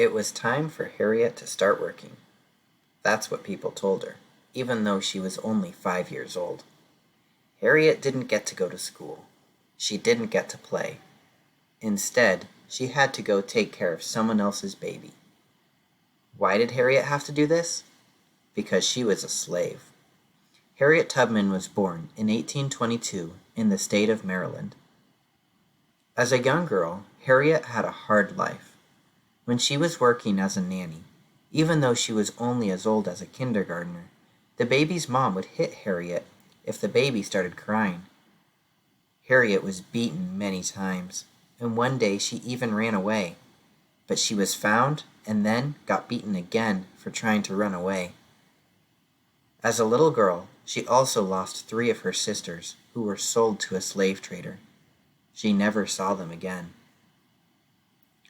It was time for Harriet to start working. That's what people told her, even though she was only 5 years old. Harriet didn't get to go to school. She didn't get to play. Instead, she had to go take care of someone else's baby. Why did Harriet have to do this? Because she was a slave. Harriet Tubman was born in 1822 in the state of Maryland. As a young girl, Harriet had a hard life. When she was working as a nanny, even though she was only as old as a kindergartner, the baby's mom would hit Harriet if the baby started crying. Harriet was beaten many times, and one day she even ran away. But she was found and then got beaten again for trying to run away. As a little girl, she also lost 3 of her sisters who were sold to a slave trader. She never saw them again.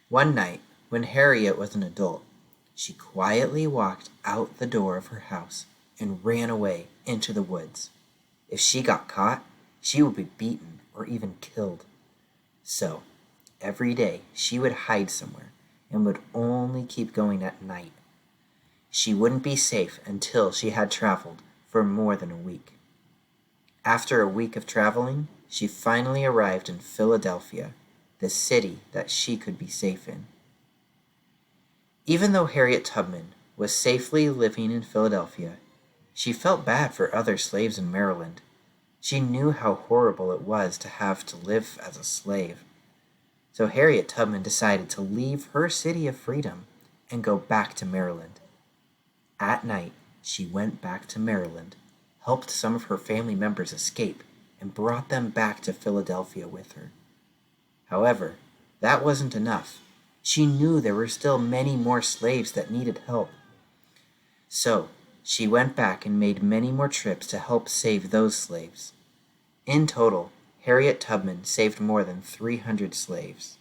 One night, when Harriet was an adult, she quietly walked out the door of her house and ran away into the woods. If she got caught, she would be beaten or even killed. So, every day she would hide somewhere and would only keep going at night. She wouldn't be safe until she had traveled for more than a week. After a week of traveling, she finally arrived in Philadelphia, the city that she could be safe in. Even though Harriet Tubman was safely living in Philadelphia, she felt bad for other slaves in Maryland. She knew how horrible it was to have to live as a slave. So Harriet Tubman decided to leave her city of freedom and go back to Maryland. At night, she went back to Maryland, helped some of her family members escape, and brought them back to Philadelphia with her. However, that wasn't enough. She knew there were still many more slaves that needed help. So, she went back and made many more trips to help save those slaves. In total, Harriet Tubman saved more than 300 slaves.